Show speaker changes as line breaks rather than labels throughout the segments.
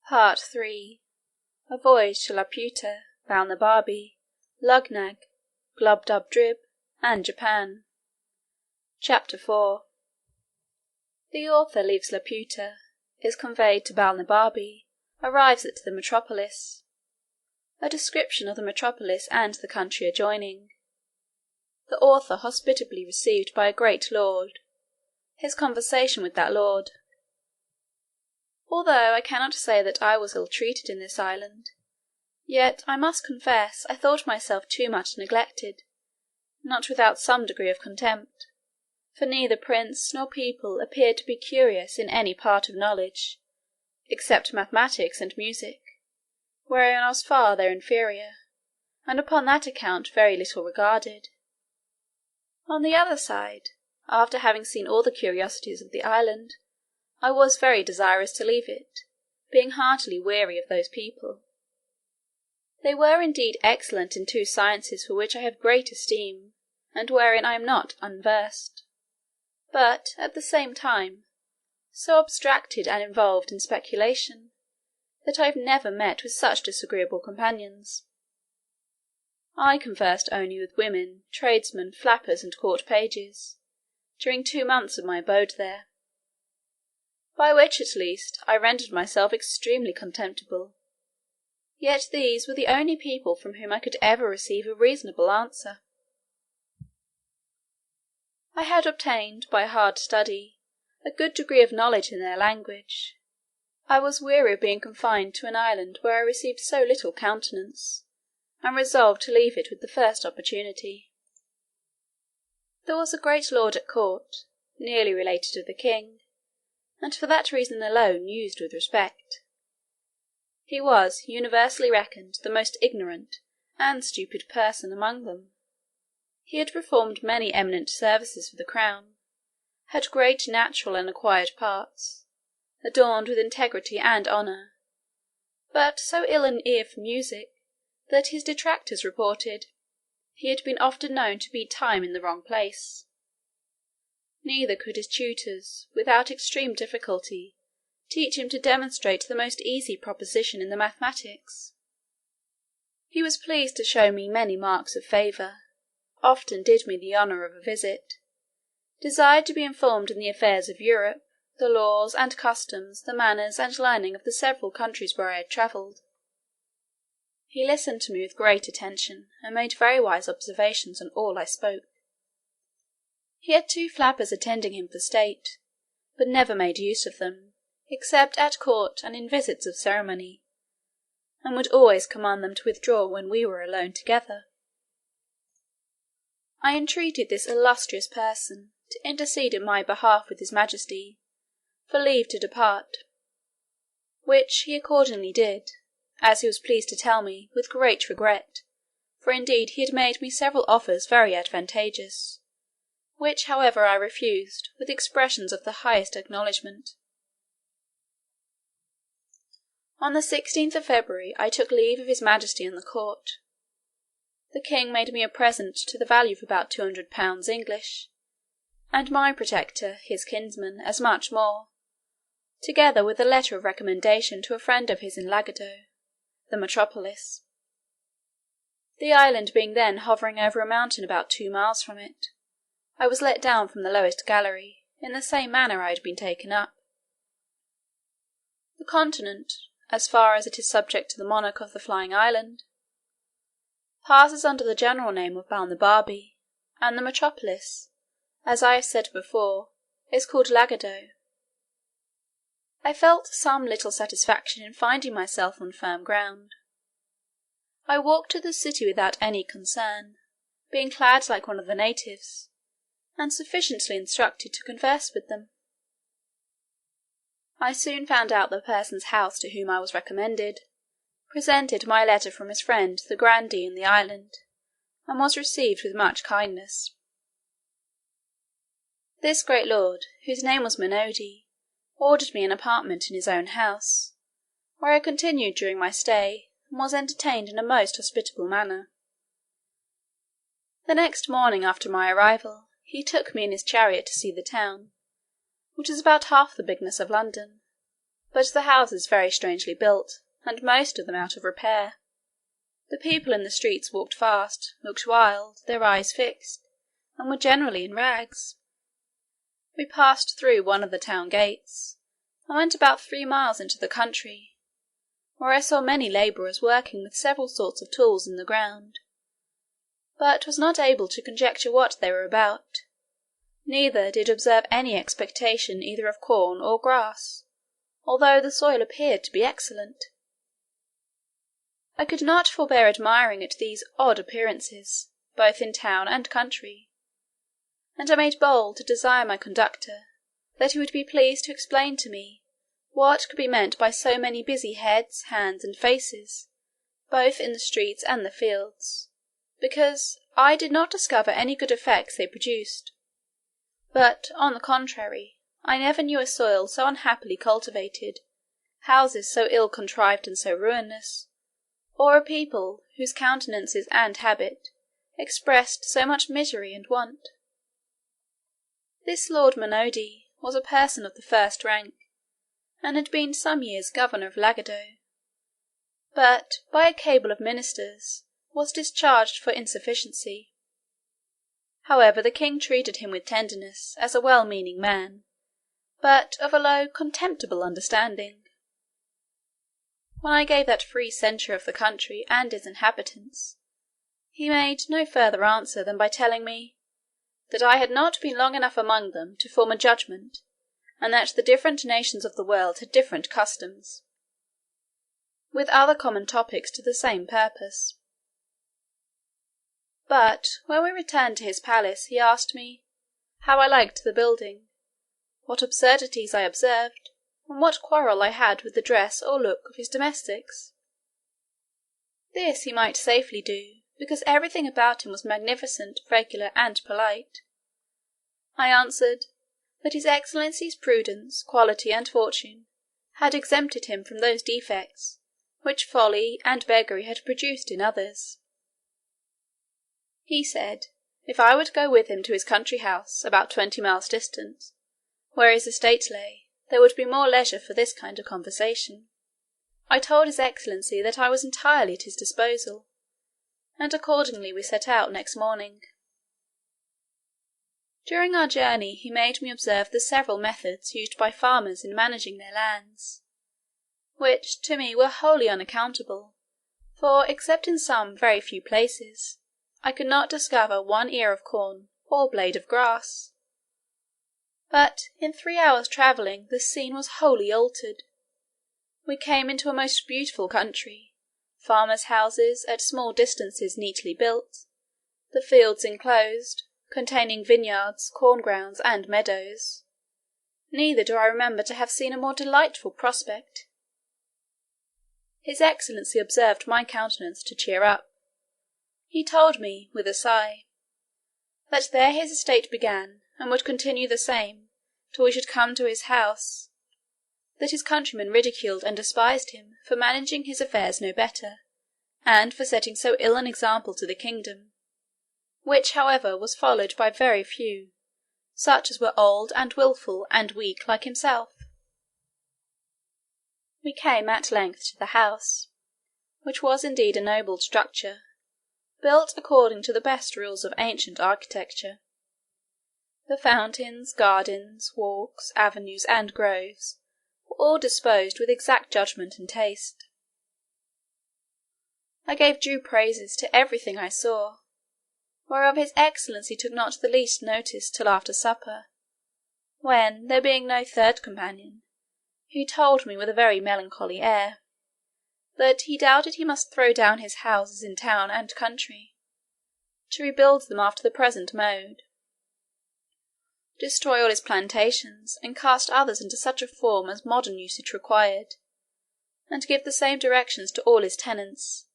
Part 3. A Voyage to Laputa, Balnibarbi, Luggnagg, Glubbdubdrib, and Japan. Chapter 4. The author leaves Laputa, is conveyed to Balnibarbi, arrives at the metropolis. A description of the metropolis and the country adjoining. The author hospitably received by a great lord. His conversation with that lord. Although I cannot say that I was ill-treated in this island, yet I must confess I thought myself too much neglected, not without some degree of contempt, for neither prince nor people appeared to be curious in any part of knowledge, except mathematics and music, wherein I was far their inferior, and upon that account very little regarded. On the other side, after having seen all the curiosities of the island, I was very desirous to leave it, being heartily weary of those people. They were indeed excellent in two sciences for which I have great esteem, and wherein I am not unversed, but, at the same time, so abstracted and involved in speculation, that I have never met with such disagreeable companions. I conversed only with women, tradesmen, flappers, and court pages, during 2 months of my abode there, by which at least I rendered myself extremely contemptible. Yet these were the only people from whom I could ever receive a reasonable answer. I had obtained, by hard study, a good degree of knowledge in their language. I was weary of being confined to an island where I received so little countenance, and resolved to leave it with the first opportunity. There was a great lord at court, nearly related to the king, and for that reason alone used with respect. He was universally reckoned the most ignorant and stupid person among them. He had performed many eminent services for the crown, had great natural and acquired parts, adorned with integrity and honour, but so ill an ear for music, that his detractors reported he had been often known to beat time in the wrong place. Neither could his tutors, without extreme difficulty, teach him to demonstrate the most easy proposition in the mathematics. He was pleased to show me many marks of favour, often did me the honour of a visit, desired to be informed in the affairs of Europe, the laws and customs, the manners and learning of the several countries where I had travelled. He listened to me with great attention, and made very wise observations on all I spoke. He had 2 flappers attending him for state, but never made use of them, except at court and in visits of ceremony, and would always command them to withdraw when we were alone together. I entreated this illustrious person to intercede in my behalf with his majesty, for leave to depart, which he accordingly did, as he was pleased to tell me, with great regret, for indeed he had made me several offers very advantageous, which however I refused, with expressions of the highest acknowledgment. On the 16th of February I took leave of his majesty in the court. The king made me a present to the value of about £200 English, and my protector, his kinsman, as much more, together with a letter of recommendation to a friend of his in Lagado, the metropolis. The island being then hovering over a mountain about 2 miles from it, I was let down from the lowest gallery, in the same manner I had been taken up. The continent, as far as it is subject to the monarch of the flying island, passes under the general name of Balnibarbi, and the metropolis, as I have said before, is called Lagado. I felt some little satisfaction in finding myself on firm ground. I walked to the city without any concern, being clad like one of the natives, and sufficiently instructed to converse with them. I soon found out the person's house to whom I was recommended, presented my letter from his friend the grandee in the island, and was received with much kindness. This great lord, whose name was Munodi, ordered me an apartment in his own house, where I continued during my stay, and was entertained in a most hospitable manner. The next morning after my arrival, he took me in his chariot to see the town, which is about half the bigness of London. but the houses very strangely built, and most of them out of repair. The people in the streets walked fast, looked wild, their eyes fixed, and were generally in rags. We passed through one of the town gates, and went about 3 miles into the country, where I saw many labourers working with several sorts of tools in the ground, but was not able to conjecture what they were about, neither did observe any expectation either of corn or grass, although the soil appeared to be excellent. I could not forbear admiring at these odd appearances, both in town and country, and I made bold to desire my conductor, that he would be pleased to explain to me what could be meant by so many busy heads, hands, and faces, both in the streets and the fields, because I did not discover any good effects they produced; but, on the contrary, I never knew a soil so unhappily cultivated, houses so ill contrived and so ruinous, or a people whose countenances and habit expressed so much misery and want. This Lord Munodi was a person of the first rank, and had been some years governor of Lagado, but by a cabal of ministers was discharged for insufficiency. However, the king treated him with tenderness, as a well-meaning man, but of a low contemptible understanding. When I gave that free censure of the country and its inhabitants, he made no further answer than by telling me, "that I had not been long enough among them to form a judgment, and that the different nations of the world had different customs," with other common topics to the same purpose. But when we returned to his palace, he asked me, how I liked the building, what absurdities I observed, and what quarrel I had with the dress or look of his domestics. This he might safely do, because everything about him was magnificent, regular, and polite. I answered, that his excellency's prudence, quality, and fortune had exempted him from those defects, which folly and beggary had produced in others. He said, if I would go with him to his country house, about 20 miles distant, where his estate lay, there would be more leisure for this kind of conversation. I told his excellency that I was entirely at his disposal, and accordingly we set out next morning. During our journey he made me observe the several methods used by farmers in managing their lands, which to me were wholly unaccountable, for, except in some very few places, I could not discover one ear of corn or blade of grass. But in 3 hours' travelling the scene was wholly altered. We came into a most beautiful country, farmers' houses at small distances neatly built, the fields enclosed, containing vineyards, corn grounds, and meadows. Neither do I remember to have seen a more delightful prospect. His excellency observed my countenance to cheer up. He told me, with a sigh, that there his estate began, and would continue the same, till we should come to his house; that his countrymen ridiculed and despised him for managing his affairs no better, and for setting so ill an example to the kingdom, which however was followed by very few, such as were old and wilful and weak like himself. We came at length to the house, which was indeed a noble structure, built according to the best rules of ancient architecture. The fountains, gardens, walks, avenues, and groves, were all disposed with exact judgment and taste. I gave due praises to everything I saw, whereof his excellency took not the least notice till after supper, when, there being no third companion, he told me with a very melancholy air, that he doubted he must throw down his houses in town and country, to rebuild them after the present mode, destroy all his plantations, and cast others into such a form as modern usage required, and give the same directions to all his tenants,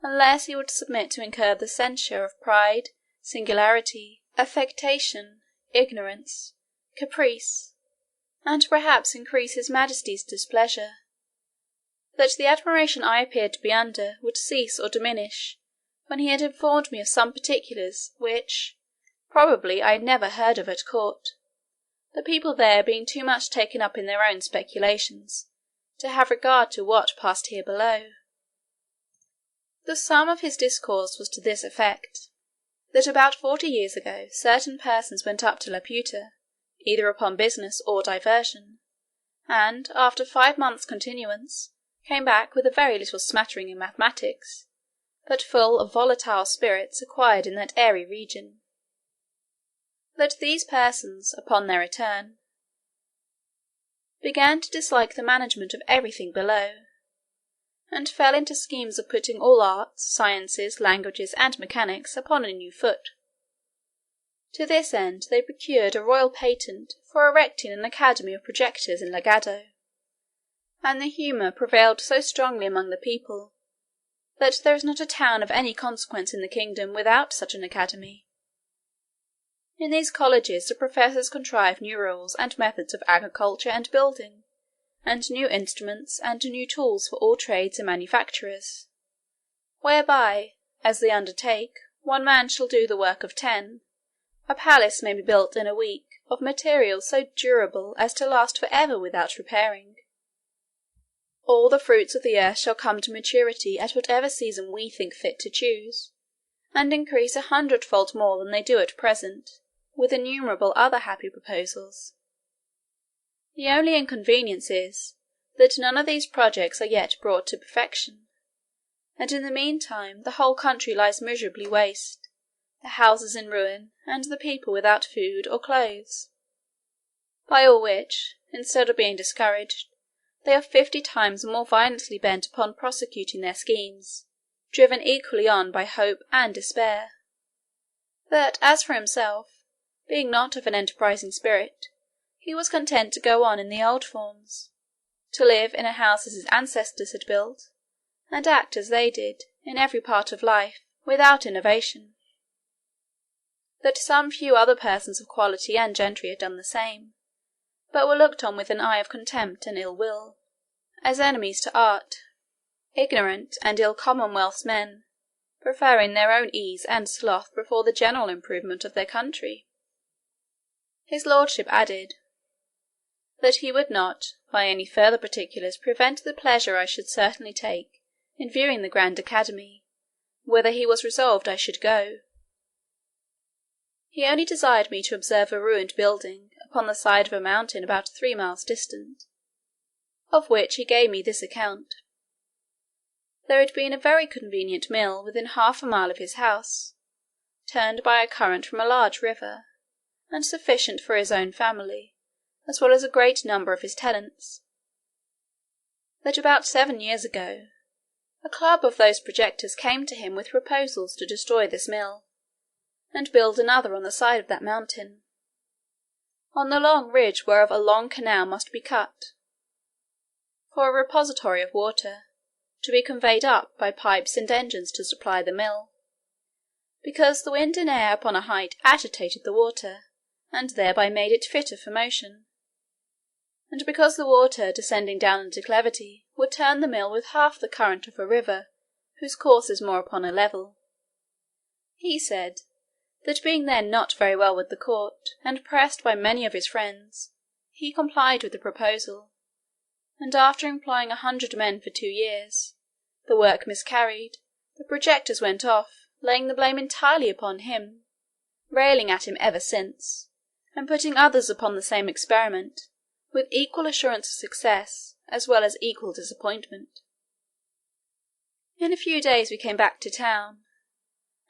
unless he would submit to incur the censure of pride, singularity, affectation, ignorance, caprice, and perhaps increase his majesty's displeasure; that the admiration I appeared to be under would cease or diminish when he had informed me of some particulars which probably I had never heard of at court, the people there being too much taken up in their own speculations to have regard to what passed here below. The sum of his discourse was to this effect, that about 40 years ago certain persons went up to Laputa, either upon business or diversion, and, after 5 months' continuance, came back with a very little smattering in mathematics, but full of volatile spirits acquired in that airy region. That these persons, upon their return, began to dislike the management of everything below, and fell into schemes of putting all arts, sciences, languages, and mechanics upon a new foot. To this end they procured a royal patent for erecting an academy of projectors in Lagado, and the humour prevailed so strongly among the people that there is not a town of any consequence in the kingdom without such an academy. In these colleges the professors contrive new rules and methods of agriculture and building, and new instruments and new tools for all trades and manufacturers, whereby, as they undertake, one man shall do the work of 10, a palace may be built in a week of materials so durable as to last for ever without repairing. All the fruits of the earth shall come to maturity at whatever season we think fit to choose, and increase 100-fold more than they do at present, with innumerable other happy proposals. The only inconvenience is, that none of these projects are yet brought to perfection, and in the meantime the whole country lies miserably waste, the houses in ruin, and the people without food or clothes. By all which, instead of being discouraged, they are 50 times more violently bent upon prosecuting their schemes, driven equally on by hope and despair. That as for himself, being not of an enterprising spirit, he was content to go on in the old forms, to live in a house as his ancestors had built, and act as they did in every part of life, without innovation. That some few other persons of quality and gentry had done the same, but were looked on with an eye of contempt and ill will, as enemies to art, ignorant and ill commonwealth's men, preferring their own ease and sloth before the general improvement of their country. His lordship added, that he would not, by any further particulars, prevent the pleasure I should certainly take in viewing the grand academy, whither he was resolved I should go. He only desired me to observe a ruined building upon the side of a mountain about 3 miles distant, of which he gave me this account. There had been a very convenient mill within 1/2 mile of his house, turned by a current from a large river, and sufficient for his own family, as well as a great number of his tenants. That about 7 years ago, a club of those projectors came to him with proposals to destroy this mill, and build another on the side of that mountain, on the long ridge whereof a long canal must be cut, for a repository of water, to be conveyed up by pipes and engines to supply the mill, because the wind and air upon a height agitated the water, and thereby made it fitter for motion, and because the water descending down a declivity would turn the mill with half the current of a river whose course is more upon a level. He said, that being then not very well with the court, and pressed by many of his friends, he complied with the proposal, and after employing 100 men for 2 years, the work miscarried, the projectors went off, laying the blame entirely upon him, railing at him ever since, and putting others upon the same experiment, with equal assurance of success, as well as equal disappointment. In a few days we came back to town,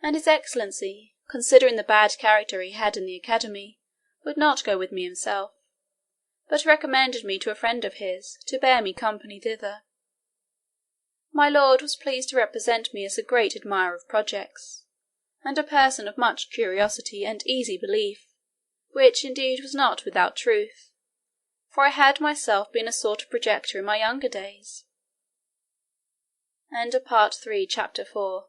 and his excellency, considering the bad character he had in the academy, would not go with me himself, but recommended me to a friend of his to bear me company thither. My lord was pleased to represent me as a great admirer of projects, and a person of much curiosity and easy belief, which indeed was not without truth, for I had myself been a sort of projector in my younger days. Part 3, Chapter 4.